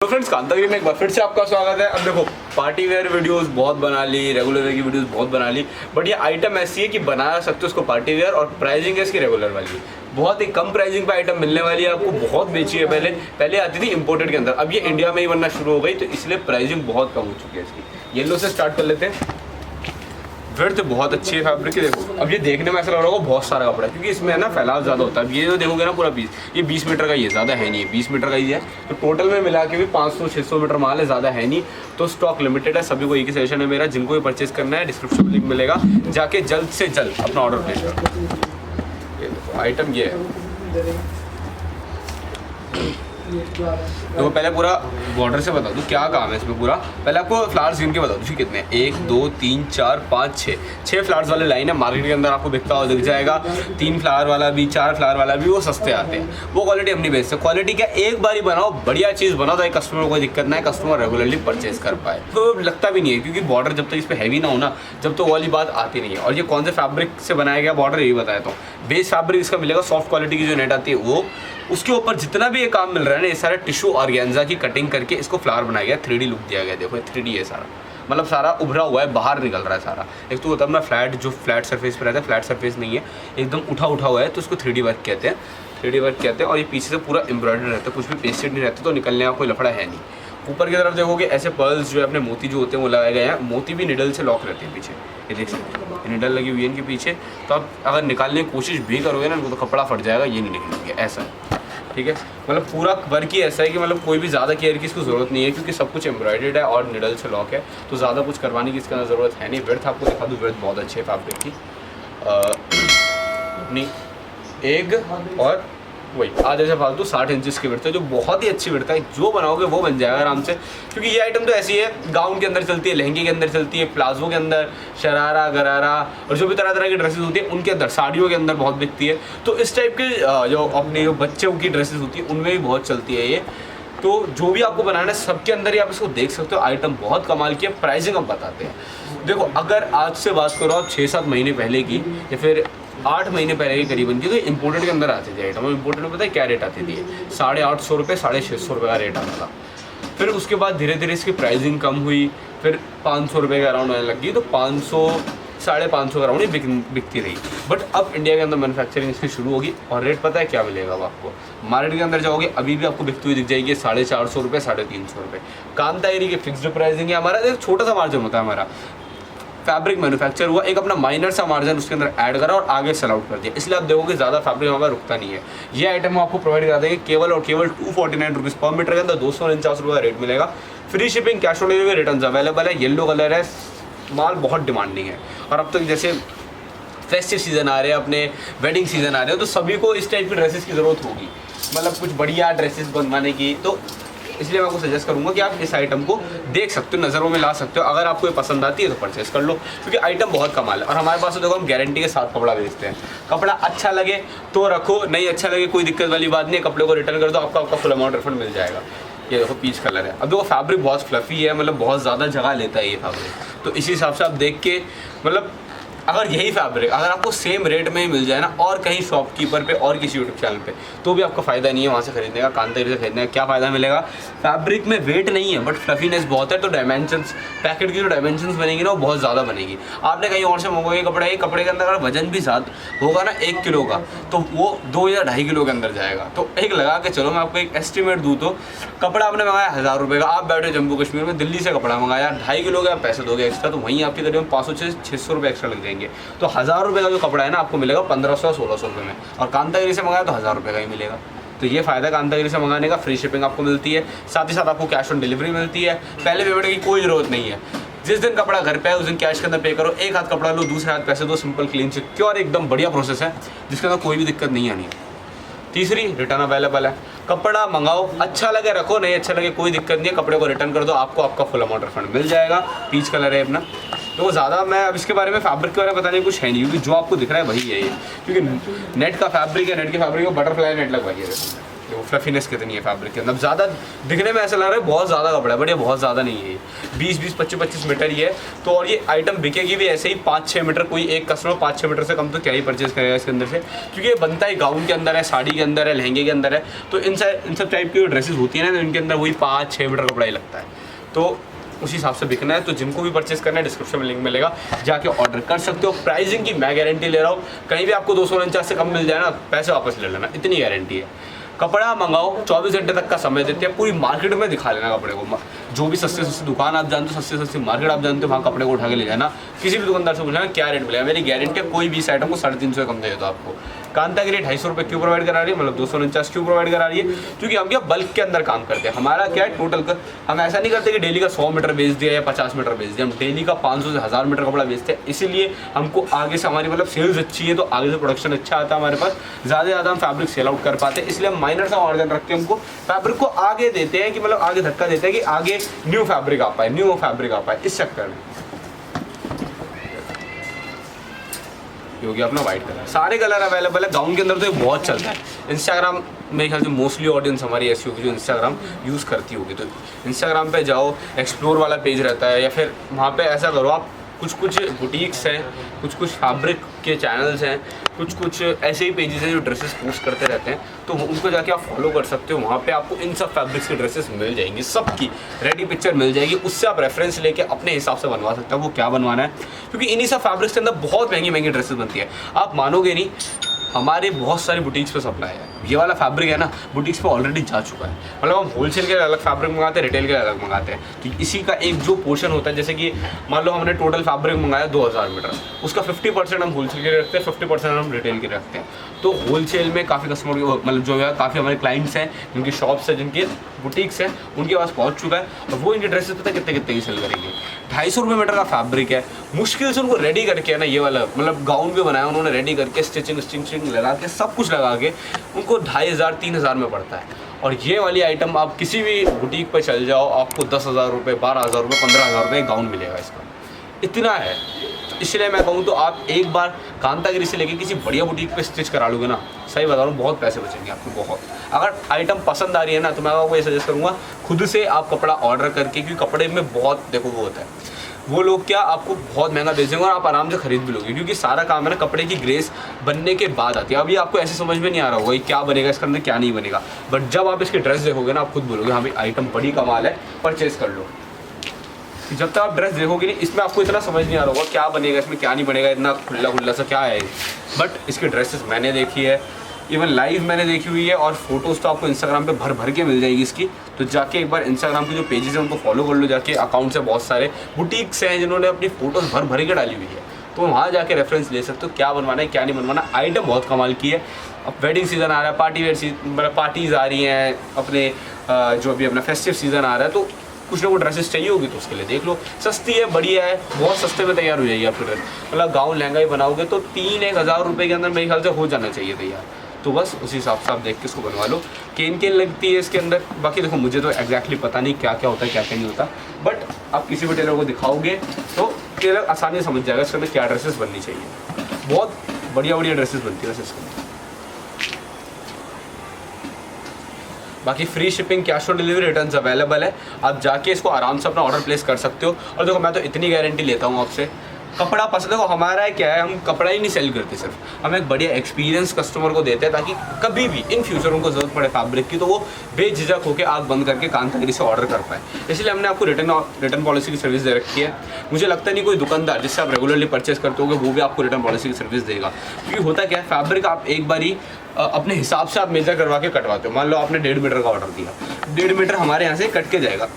तो फ्रेंड्स कांतागिरी में एक बार फिर से आपका स्वागत है। अब देखो पार्टी वेयर वीडियोस बहुत बना ली, रेगुलर वेयर की वीडियोस बहुत बना ली, बट ये आइटम ऐसी है कि बना सकते हो उसको पार्टी वेयर और प्राइसिंग है इसकी रेगुलर वाली। बहुत ही कम प्राइसिंग पे आइटम मिलने वाली है आपको। बहुत बेची है पहले आती थी इंपोर्टेड के अंदर, अब ये इंडिया में ही बनना शुरू हो गई, तो इसलिए प्राइसिंग बहुत कम हो चुकी है इसकी। येलो से स्टार्ट कर लेते हैं। विड्थ बहुत अच्छी है फैब्रिक की। देखो अब ये देखने में ऐसा लग रहा होगा बहुत सारा कपड़ा है, क्योंकि इसमें है ना फैलाव ज़्यादा होता है। अब ये जो देखोगे ना पूरा पीस, ये 20 मीटर का ही है, ज़्यादा है नहीं है, 20 मीटर का ही है। तो टोटल में मिला के भी 500-600 मीटर माल है, ज़्यादा है नहीं। तो स्टॉक लिमिटेड है, सभी को एक ही सजेशन है मेरा, जिनको भी परचेज करना है डिस्क्रिप्शन में लिंक मिलेगा, जाके जल्द से जल्द अपना ऑर्डर प्लेस करो। ये देखो आइटम ये है। तो पहले पूरा बॉर्डर से बता दूँ क्या काम है इसमें पूरा। पहले आपको फ्लावर्स गिन के बता दूँ कितने, 1 2 3 4 5 6 फ्लावर्स वाले लाइन है। मार्केट के अंदर आपको बिकता हुआ दिख जाएगा। 3 फ्लावर वाला भी, 4 फ्लावर वाला भी, वो सस्ते आते हैं। वो क्वालिटी हम नहीं बेचते। क्वालिटी क्या, एक बार ही बनाओ, बढ़िया चीज़ बनाओ ताकि कस्टमर को कोई दिक्कत ना है, कस्टमर रेगुलरली परचेज कर पाए। तो लगता भी नहीं है, क्योंकि बॉर्डर जब तक इस पर हैवी ना हो ना, जब तो वाली बात आती नहीं है। और ये कौन से फैब्रिक से बनाया गया बॉर्डर, यही बताया तो बेस फैब्रिक इसका मिलेगा, सॉफ्ट क्वालिटी की जो नेट आती है वो। उसके ऊपर जितना भी ये काम मिल रहा है ना, ये सारा टिश्यू ऑर्गेन्जा की कटिंग करके इसको फ्लावर बनाया गया, 3D लुक दिया गया। देखो 3D है सारा, मतलब सारा उभरा हुआ है, बाहर निकल रहा है सारा। एक तो होता है अपना फ्लैट, जो फ्लैट सरफेस पर रहता है, फ्लैट सरफेस नहीं है, एकदम उठा हुआ है, तो उसको 3D वर्क कहते हैं। 3D वर्क कहते हैं। और ये पीछे से पूरा एम्ब्रॉयडरी रहता है, कुछ भी पेस्टेड नहीं रहता, तो निकलने का कोई लफड़ा है नहीं। ऊपर की तरफ देखोगे ऐसे पर्ल्स जो है अपने मोती जो होते हैं वो लगाए गए हैं। मोती भी निडल से लॉक रहते हैं पीछे, ये देख सकते हो, निडल लगी हुई है इनके पीछे। तो आप अगर निकालने की कोशिश भी करोगे ना तो कपड़ा फट जाएगा, ये नहीं निकलेंगे, ऐसा है। ठीक है, मतलब पूरा वर्क ही ऐसा है कि मतलब कोई भी ज़्यादा केयर की इसको ज़रूरत नहीं है, क्योंकि सब कुछ एम्ब्रॉयडर्ड है और निडल से लॉक है, तो ज़्यादा कुछ करवाने की इसके अंदर ज़रूरत है नहीं। विड्थ आपको दिखा दूँ, विड्थ बहुत अच्छी है फैब्रिक की। अपनी एग और वही आधे से फालतू 60 इंचेस की विड्थ है, जो बहुत ही अच्छी विड्थ है। जो बनाओगे वो बन जाएगा आराम से, क्योंकि ये आइटम तो ऐसी है गाउन के अंदर चलती है, लहंगे के अंदर चलती है, प्लाजो के अंदर, शरारा गरारा और जो भी तरह तरह की ड्रेसेस होती है उनके अंदर, साड़ियों के अंदर बहुत बिकती है। तो इस टाइप के जो अपने जो बच्चों की ड्रेसेस होती है उनमें भी बहुत चलती है ये। तो जो भी आपको बनाना है सबके अंदर ही आप इसको देख सकते हो। आइटम बहुत कमाल की है, प्राइसिंग हम बताते हैं। देखो अगर आज से बात करो आप 6-7 महीने पहले की, या फिर 8 महीने पहले की करीबन की, तो इम्पोर्टेड के अंदर आती थी आइटम। इम्पोर्टेड में पता है क्या रेट आती थी, 850 रुपये 650 रुपये का रेट आता था। फिर उसके बाद धीरे धीरे इसकी प्राइसिंग कम हुई, फिर 500 रुपये के अराउंड आने लगी, तो 500-550 के अराउंड ही बिकती रही। बट अब इंडिया के अंदर मैन्युफैक्चरिंग इसकी शुरू होगी, और रेट पता है क्या मिलेगा अब आपको। मार्केट के अंदर जाओगे अभी भी आपको बिकती हुई दिख जाएगी 450 रुपये 350 रुपये। कांतागिरी की फिक्स्ड प्राइसिंग है। हमारा एक छोटा सा मार्जिन होता है, हमारा फैब्रिक मैन्युफैक्चर हुआ, एक अपना माइनर सा मार्जिन उसके अंदर ऐड करा और आगे सेल आउट कर दिया, इसलिए आप देखोगे ज़्यादा फैब्रिक हमारा रुकता नहीं है। ये आइटम हम आपको प्रोवाइड करा देंगे केवल और केवल 249 रुपीज़ पर मीटर के अंदर, 249 रुपये का रेट मिलेगा। Free shipping, cash on delivery, return available है। येलो कलर है, माल बहुत डिमांडिंग है। और अब तक जैसे फेस्टिव सीज़न आ रहे हैं, अपने वेडिंग सीज़न आ रहे हैं, तो सभी को इस टाइप की ड्रेसेस की ज़रूरत होगी, मतलब कुछ बढ़िया ड्रेसेस बनवाने की। तो इसलिए मैं आपको सजेस्ट करूंगा कि आप इस आइटम को देख सकते हो, नज़रों में ला सकते हो। अगर आपको ये पसंद आती है तो परचेस कर लो, क्योंकि आइटम बहुत कमाल है। और हमारे पास तो देखो हम गारंटी के साथ कपड़ा बेचते हैं। कपड़ा अच्छा लगे तो रखो, नहीं अच्छा लगे कोई दिक्कत वाली बात नहीं है, कपड़े को रिटर्न कर दो, आपका फुल अमाउंट रिफंड मिल जाएगा। ये देखो पीच कलर है। अब देखो फैब्रिक बहुत फ्लफी है, मतलब बहुत ज़्यादा जगह लेता है ये फैब्रिक, तो इसी हिसाब से आप देख के, मतलब अगर यही फैब्रिक अगर आपको सेम रेट में ही मिल जाए ना और कहीं शॉपकीपर पे और किसी यूट्यूब चैनल पे, तो भी आपका फ़ायदा नहीं है वहाँ से खरीदने का, कांतागिरी से खरीदने का। क्या फ़ायदा मिलेगा, फैब्रिक में वेट नहीं है बट फ्लफीनेस बहुत है, तो डायमेंशंस, पैकेट की जो डायमेंशंस बनेगी ना वो बहुत ज़्यादा बनेगी। आपने कहीं और से मंगवाए कपड़े, कपड़े के अंदर अगर वजन भी साथ होगा ना 1 किलो का, तो वो 2 या 2.5 किलो के अंदर जाएगा। तो एक लगा के चलो, मैं आपको एक एस्टिमेट दूँ तो कपड़ा आपने मंगाया 1000 रुपये का, आप बैठे जम्मू कश्मीर में, दिल्ली से कपड़ा मंगाया 2.5 किलो के, आप पैसे दोगे एक्स्ट्रा, तो वहीं आपके करीब 500-600 रुपये एक्स्ट्रा लग जाएंगे। तो 1000 रुपये का जो कपड़ा है ना आपको मिलेगा 1500-1600 रुपये में, और कांतागिरी से मंगाया तो 1000 रुपये का ही मिलेगा। तो ये फ़ायदा कांतागिरी से मंगाने का, फ्री शिपिंग आपको मिलती है, साथ ही साथ आपको कैश ऑन डिलीवरी मिलती है। पहले पेमेंट की कोई ज़रूरत नहीं है, जिस दिन कपड़ा घर पे है उस दिन कैश के अंदर पे करो, एक हाथ कपड़ा लो, दूसरे हाथ पैसे दो, सिंपल क्लीन सिक्योर एकदम बढ़िया प्रोसेस है, जिसके अंदर कोई भी दिक्कत नहीं आनी है। तीसरी, रिटर्न अवेलेबल है। कपड़ा मंगाओ, अच्छा लगे रखो, नहीं अच्छा लगे कोई दिक्कत नहीं है, कपड़े को रिटर्न कर दो, आपको आपका फुल अमाउंट रिफंड मिल जाएगा। पीच कलर है अपना, तो ज़्यादा मैं अब इसके बारे में फैब्रिक के बारे में बताने कुछ है नहीं, क्योंकि जो आपको दिख रहा है वही है ये, क्योंकि नेट का फैब्रिक है, नेट के फैब्रिक में बटरफ्लाई नेट लगवाई है। देखो फ्लफीनेस कितनी है फैब्रिक के अंदर। ज़्यादा दिखने में ऐसा लग रहा है बहुत ज़्यादा कपड़ा है, बट ये बहुत ज़्यादा नहीं है, 20-20, 25-25 मीटर ही है। तो और ये आइटम बिकेगी भी ऐसे ही 5-6 मीटर। कोई एक कस्टमर 5-6 मीटर से कम तो क्या ही परचेज करेगा इसके अंदर से, क्योंकि ये बनता ही गाउन के अंदर है, साड़ी के अंदर है, लहंगे के अंदर है। तो इन सब टाइप की ड्रेसेस होती है ना, तो इनके अंदर वही 5-6 मीटर कपड़ा ही लगता है। तो उसी हिसाब से बिकना है। तो जिनको भी परचेस करना है डिस्क्रिप्शन में लिंक मिलेगा, जाके ऑर्डर कर सकते हो। प्राइसिंग की मैं गारंटी ले रहा हूँ, कहीं भी आपको 249 से कम मिल जाए ना, पैसे वापस ले लेना, इतनी गारंटी है। कपड़ा मंगाओ, 24 घंटे तक का समय देते हैं, पूरी मार्केट में दिखा लेना कपड़े को। जो भी सस्ते सस्ते दुकान आप जानते हो, सस्ते सस्ती मार्केट आप जानते हो, वहाँ कपड़े को उठा के ले जाना। किसी भी दुकानदार से पूछना क्या रेट मिलेगा, मेरी गारंटी है कोई भी इस आइटम को 350 से कम दे दो आपको। कांतागिरी 250 रुपये क्यों प्रोवाइड करा रही है, मतलब 249 क्यों प्रोवाइड करा रही है, क्योंकि हम क्या बल्क के अंदर काम करते हैं। हमारा क्या है टोटल का, हम ऐसा नहीं करते कि डेली का 100 मीटर बेच दिया या 50 मीटर बेच दिया, हम डेली का 500 से 1000 मीटर कपड़ा बेचते हैं। इसीलिए हमको आगे से हमारी मतलब सेल्स अच्छी है, तो आगे से प्रोडक्शन अच्छा आता है हमारे पास, ज़्यादा से ज़्यादा हम फैब्रिक सेल आउट कर पाते हैं। इसलिए हम माइनर सा ऑर्डर रख के हमको फैब्रिक को आगे देते हैं, कि मतलब आगे धक्का देते हैं कि आगे न्यू फैब्रिक आ पाए, न्यू फैब्रिक आ पाए, इस चक्कर में। ये हो गया अपना वाइट कलर। सारे कलर अवेलेबल है गाउन के अंदर, तो ये बहुत चलता है। इंस्टाग्राम मेरे ख्याल से मोस्टली ऑडियंस हमारी ऐसी होगी जो इंस्टाग्राम यूज़ करती होगी। तो इंस्टाग्राम पे जाओ, एक्सप्लोर वाला पेज रहता है, या फिर वहाँ पे ऐसा करो आप, कुछ बुटीक्स हैं, कुछ फैब्रिक के चैनल्स हैं, कुछ ऐसे ही पेजेस हैं जो ड्रेसेस पोस्ट करते रहते हैं, तो उनको जाके आप फॉलो कर सकते हो। वहाँ पे आपको इन सब फैब्रिक्स की ड्रेसेस मिल जाएंगी, सबकी रेडी पिक्चर मिल जाएगी। उससे आप रेफरेंस लेके अपने हिसाब से बनवा सकते हो वो क्या बनवाना है, क्योंकि इन्हीं सब फैब्रिक्स के अंदर बहुत महंगी महंगी ड्रेसेस बनती है। आप मानोगे नहीं, हमारे बहुत सारी बुटीक्स पे सप्लाई है। ये वाला फैब्रिक है ना, बुटीक्स पे ऑलरेडी जा चुका है। मतलब हम होलसेल के अलग फैब्रिक मंगाते हैं, रिटेल के अलग मंगाते हैं। तो इसी का एक जो पोर्शन होता है, जैसे कि मान लो हमने टोटल फैब्रिक मंगाया 2000 मीटर, उसका 50% हम होलसेल के रखते हैं, 50% हम रिटेल के रखते हैं। तो होलसेल में काफ़ी कस्टमर, मतलब जो है काफ़ी हमारे क्लाइंट्स हैं, जिनकी शॉप्स हैं, जिनके बुटीक्स हैं, उनके पास पहुँच चुका है। और वो इनकी ड्रेसेस पता कितने कितने की सेल करेंगे। 250 रुपये मीटर का फैब्रिक है, मुश्किल से उनको रेडी करके है ना, ये वाला मतलब गाउन भी बनाया उन्होंने, रेडी करके स्टिचिंग लगा के सब कुछ लगा के उनको 2500-3000 में पड़ता है। और ये वाली आइटम आप किसी भी बुटीक पर चल जाओ, आपको 10,000 रुपये, 12,000 रुपये, 15,000 रुपये गाउन मिलेगा इसका, इतना है। तो इसलिए मैं कहूँ तो आप एक बार कांतागिरी से लेके किसी बढ़िया बुटीक पे स्टिच करा लोगे ना, सही बता रहा हूँ, बहुत पैसे बचेंगे आपको बहुत। अगर आइटम पसंद आ रही है ना, तो मैं आपको ये सजेस्ट करूँगा खुद से आप कपड़ा ऑर्डर करके, क्योंकि कपड़े में बहुत देखो वो होता है, वो लोग क्या आपको बहुत महंगा बेच देंगे और आप आराम से खरीद भी लोगे, क्योंकि सारा काम है ना कपड़े की ग्रेस बनने के बाद आती है। अभी आपको ऐसे समझ में नहीं आ रहा होगा क्या बनेगा इसके अंदर, क्या नहीं बनेगा, बट जब आप इसकी ड्रेस देखोगे ना, आप खुद बोलोगे हाँ भाई आइटम बड़ी कमाल है, परचेज कर लो। जब तक आप ड्रेस देखोगे नहीं, इसमें आपको इतना समझ नहीं आ रहा होगा क्या बनेगा, इसमें क्या नहीं बनेगा, इतना खुला खुला सा क्या है। बट इसकी ड्रेसेस मैंने देखी है, इवन लाइव मैंने देखी हुई है, और फोटोज़ तो आपको इंस्टाग्राम पे भर भर के मिल जाएगी इसकी। तो जाके एक बार इंस्टाग्राम के जो पेजेस हैं उनको फॉलो कर लो, जाके अकाउंट्स है बहुत सारे बुटीक्स हैं जिन्होंने अपनी फ़ोटोज़ भर भर के डाली हुई है, तो वहाँ जाके रेफरेंस ले सकते हो क्या बनवाना है क्या नहीं बनवाना। आइटम बहुत कमाल की है। अब वेडिंग सीज़न आ रहा है, पार्टी वेयर मतलब पार्टीज़ आ रही हैं, अपने जो भी अपना फेस्टिव सीज़न आ रहा है, तो कुछ ना कुछ ड्रेसेस चाहिए होगी तो उसके लिए देख लो। सस्ती है, बढ़िया है, बहुत सस्ते में तैयार हो जाएगी आपकी ड्रेस। मतलब गाउन लहंगा ही बनाओगे तो 3-1000 रुपये के अंदर मेरे ख्याल से हो जाना चाहिए तैयार। तो बस उसी हिसाब से आप देख के इसको बनवा लो। केन लगती है इसके अंदर, बाकी देखो मुझे तो एग्जैक्टली पता नहीं क्या क्या होता है क्या क्या नहीं होता, बट आप किसी भी टेलर को दिखाओगे तो टेलर आसानी से समझ जाएगा इसके अंदर क्या ड्रेसेस बननी चाहिए। बहुत बढ़िया बढ़िया ड्रेसेस बनती है इसके अंदर। बाकी free shipping, cash on delivery, returns available है। आप जाके इसको आराम से अपना ऑर्डर प्लेस कर सकते हो। और देखो मैं तो इतनी गारंटी लेता हूँ आपसे, कपड़ा पसंद, देखो हमारा क्या है, हम कपड़ा ही नहीं सेल करते सिर्फ, हम एक बढ़िया एक्सपीरियंस कस्टमर को देते हैं, ताकि कभी भी इन फ्यूचर उनको जरूरत पड़े फैब्रिक की तो वो बेझिझक होकर आग बंद करके कांतागिरी से ऑर्डर कर पाए। इसलिए हमने आपको रिटर्न पॉलिसी की सर्विस दे रखी है। मुझे लगता नहीं कोई दुकानदार जिससे आप रेगुलरली परचेस करते होगे वो भी आपको रिटर्न पॉलिसी की सर्विस देगा, क्योंकि होता क्या है, फैब्रिक आप एक बार ही अपने हिसाब से आप मेजर करवा के कटवाते हो। मान लो आपने 1.5 मीटर का ऑर्डर दिया, 1.5 मीटर हमारे यहाँ से कट के जाएगा।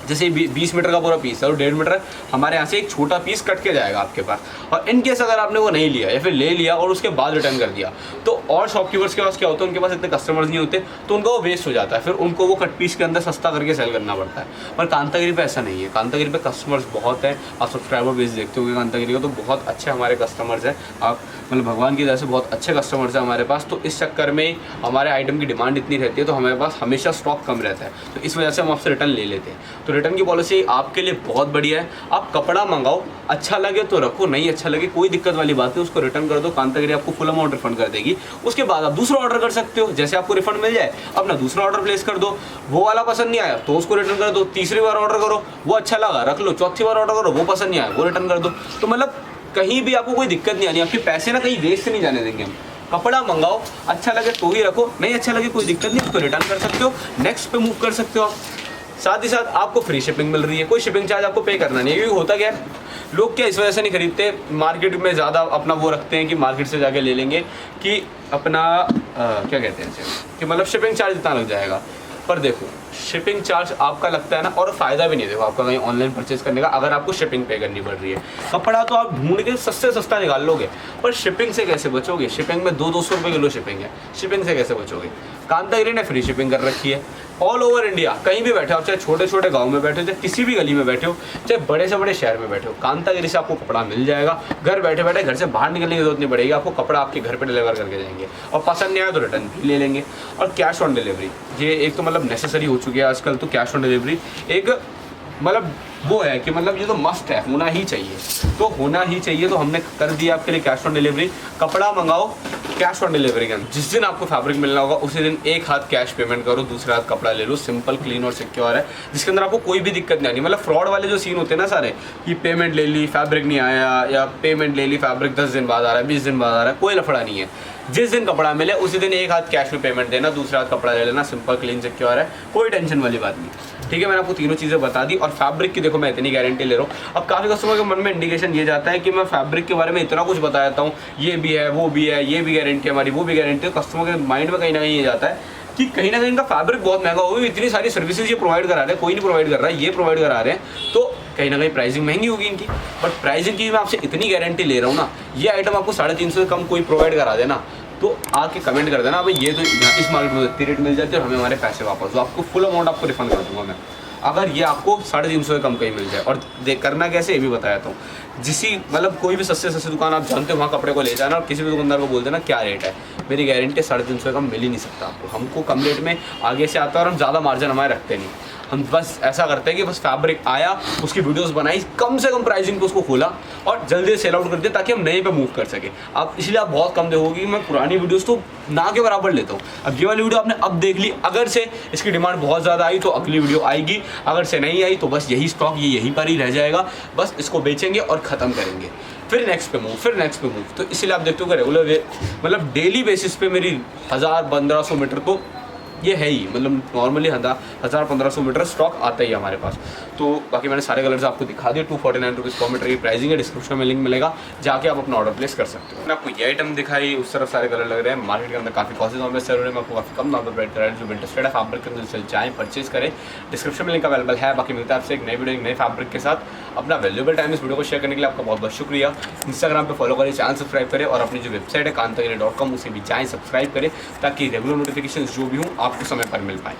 जैसे 20 मीटर का पूरा पीस है और 1.5 मीटर हमारे यहाँ से एक छोटा पीस कट के जाएगा आपके पास। और इन केस अगर आपने वो नहीं लिया या फिर ले लिया और उसके बाद रिटर्न कर दिया, तो और शॉपकीपर्स के पास क्या होता है, उनके पास इतने कस्टमर्स नहीं होते, तो उनका वो वेस्ट हो जाता है, फिर उनको वो कट पीस के अंदर सस्ता करके सेल करना पड़ता है। पर कांतागिरी पे ऐसा नहीं है, कांतागिरी पे कस्टमर्स बहुत हैं। आप सब्सक्राइबर बेस देखते होंगे कांतागिरी का, तो बहुत अच्छे हमारे कस्टमर्स हैं। आप मतलब भगवान की दया से बहुत अच्छे कस्टमर्स हैं हमारे पास। तो इस चक्कर में हमारे आइटम की डिमांड इतनी रहती है, तो हमारे पास हमेशा स्टॉक कम रहता है, तो इस वजह से हम आपसे रिटर्न ले लेते हैं। तो रिटर्न की पॉलिसी आपके लिए बहुत बढ़िया है। आप कपड़ा मंगाओ, अच्छा लगे तो रखो, नहीं अच्छा लगे कोई दिक्कत वाली बात नहीं, उसको रिटर्न कर दो, कांतागिरी आपको फुल अमाउंट रिफंड कर देगी। उसके बाद आप दूसरा ऑर्डर कर सकते हो, जैसे आपको रिफंड मिल जाए अपना दूसरा ऑर्डर प्लेस कर दो। वो वाला पसंद नहीं आया तो उसको रिटर्न कर दो, तीसरी बार ऑर्डर करो, वो अच्छा लगा रख लो, चौथी बार ऑर्डर करो, वो पसंद नहीं आया वो रिटर्न कर दो। तो मतलब कहीं भी आपको कोई दिक्कत नहीं आनी, आपके पैसे ना कहीं वेस्ट नहीं जाने देंगे हम। कपड़ा मंगाओ, अच्छा लगे तो ही रखो, नहीं अच्छा लगे कोई दिक्कत नहीं, उसको रिटर्न कर सकते हो, नेक्स्ट पे मूव कर सकते हो आप। साथ ही साथ आपको फ्री शिपिंग मिल रही है, कोई शिपिंग चार्ज आपको पे करना नहीं है। क्योंकि होता क्या है, लोग क्या इस वजह से नहीं खरीदते, मार्केट में ज़्यादा अपना वो रखते हैं कि मार्केट से जाके ले लेंगे कि अपना क्या कहते हैं इसे, कि मतलब शिपिंग चार्ज इतना लग जाएगा। पर देखो शिपिंग चार्ज आपका लगता है ना, और फ़ायदा भी नहीं है देखो आपका कहीं ऑनलाइन परचेज करने का, अगर आपको शिपिंग पे करनी पड़ रही है। कपड़ा तो आप ढूंढ के सस्ते सस्ता निकाल लोगे, पर शिपिंग से कैसे बचोगे? शिपिंग में 200-200 रुपये किलो शिपिंग है, शिपिंग से कैसे बचोगे? कांतागिरी ने फ्री शिपिंग कर रखी है ऑल ओवर इंडिया, कहीं भी बैठे हो आप, चाहे छोटे छोटे गांव में बैठे हो, चाहे किसी भी गली में बैठे हो, चाहे बड़े से बड़े शहर में बैठे हो, कांतागिरी से आपको कपड़ा मिल जाएगा। घर बैठे बैठे, घर से बाहर निकलने की जरूरत नहीं पड़ेगी, आपको कपड़ा आपके घर पे डिलीवर करके जाएंगे, और पसंद नहीं आया तो रिटर्न भी ले लेंगे। और कैश ऑन डिलीवरी, ये एक तो मतलब नेसेसरी हो चुकी है आजकल, तो कैश ऑन डिलीवरी एक मतलब वो है कि मतलब ये तो मस्ट है, होना ही चाहिए, तो होना ही चाहिए। तो हमने कर दिया आपके लिए कैश ऑन डिलीवरी। कपड़ा मंगाओ कैश ऑन डिलीवरी के अंदर, जिस दिन आपको फैब्रिक मिलना होगा उसी दिन एक हाथ कैश पेमेंट करो, दूसरा हाथ कपड़ा ले लो। सिंपल, क्लीन और सिक्योर है, जिसके अंदर आपको कोई भी दिक्कत नहीं आनी। मतलब फ्रॉड वाले जो सीन होते हैं ना सारे, कि पेमेंट ले ली फैब्रिक नहीं आया, या पेमेंट ले ली फैब्रिक 10 दिन बाद आ रहा है, 20 दिन बाद आ रहा है, कोई लफड़ा नहीं है। जिस दिन कपड़ा मिले उसी दिन एक हाथ कैश में पेमेंट देना, दूसरा हाथ कपड़ा ले लेना। सिंपल, क्लीन, सिक्योर है, कोई टेंशन वाली बात नहीं। ठीक है, मैंने आपको तीनों चीज़ें बता दी। और फैब्रिक की देखो मैं इतनी गारंटी ले रहा हूँ। अब काफ़ी कस्टमर के मन में इंडिकेशन ये जाता है कि मैं फैब्रिक के बारे में इतना कुछ बता देता हूँ, ये भी है वो भी है, ये भी गारंटी हमारी, वो भी गारंटी है। कस्टमर के माइंड में कहीं ना कहीं ये जाता है कि कहीं ना कहीं इनका फैब्रिक बहुत महंगा होगा, इतनी सारी सर्विसेज ये प्रोवाइड करा रहे हैं, कोई नहीं प्रोवाइड कर रहा है, ये प्रोवाइड करा रहे हैं, तो कहीं ना कहीं प्राइसिंग महंगी होगी इनकी। बट प्राइसिंग की मैं आपसे इतनी गारंटी ले रहा हूँ ना, ये आइटम आपको 350 से कम कोई प्रोवाइड करा देना, तो आके कमेंट कर देना भाई ये तो इस मार्केट में इतनी रेट मिल जाती है और हमें हमारे पैसे वापस दो, आपको फुल अमाउंट आपको रिफंड कर दूंगा मैं, अगर ये आपको 350 से कम कहीं मिल जाए। और करना कैसे ये भी बताया था, जिसी मतलब कोई भी सस्ते सस्ते दुकान आप जानते हो वहाँ कपड़े को ले जाना और किसी भी दुकानदार को बोल देना क्या रेट है, मेरी गारंटी 350 से कम मिल ही नहीं सकता आपको। हमको कम रेट में आगे से आता है और हम ज़्यादा मार्जिन हमारे रखते नहीं, हम बस ऐसा करते हैं कि बस फैब्रिक आया, उसकी वीडियोस बनाई, कम से कम प्राइसिंग पे उसको खोला और जल्दी सेल आउट कर दिया, ताकि हम नए पे मूव कर सके। आप इसलिए आप बहुत कम देखोगे कि मैं पुरानी वीडियोस तो ना के बराबर लेता हूँ। अब ये वाली वीडियो आपने अब देख ली, अगर से इसकी डिमांड बहुत ज़्यादा आई तो अगली वीडियो आएगी, अगर से नहीं आई तो बस यही स्टॉक ये यहीं पर ही रह जाएगा, बस इसको बेचेंगे और ख़त्म करेंगे, फिर नेक्स्ट पे मूव, फिर नेक्स्ट पे मूव। तो इसलिए आप देखते हो कि रेगुलर मतलब डेली बेसिस पे मेरी 1000-1500 मीटर तो ये है ही, मतलब नॉर्मली 1000-1500 मीटर स्टॉक आता ही है हमारे पास। तो बाकी मैंने सारे कलर्स आपको दिखा दिए। 249 रुपीज़ पर मीटर की प्राइसिंग है, डिस्क्रिप्शन में लिंक मिलेगा, जाके आप अपना ऑर्डर प्लेस कर सकते हो। मैंने आपको ये आइटम दिखाई, उस तरफ सारे कलर लग रहे हैं। मार्केट के अंदर काफ़ी कॉस्टली दाम में सेल हो रहे हैं, मैं आपको काफ़ी कम दाम पर प्रोवाइड कर रहा है। जो इंटरेस्टेड है फैब्रिक के अंदर चल जाएँ, परचेज करें, डिस्क्रिप्शन में लिंक अवेलेबल है। बाकी मिलता है आपसे एक नई वीडियो एक नए फैब्रिक के साथ। अपना वैल्यूएबल टाइम इस वीडियो को शेयर करने के लिए आपका बहुत बहुत शुक्रिया। इंस्टाग्राम पे फॉलो करें, चैनल सब्सक्राइब करें और अपनी जो वेबसाइट है कांतागिरी.com उसे भी जाएँ सब्सक्राइब करें, ताकि रेगुलर नोटिफिकेशन जो भी हूँ आपको समय पर मिल पाए।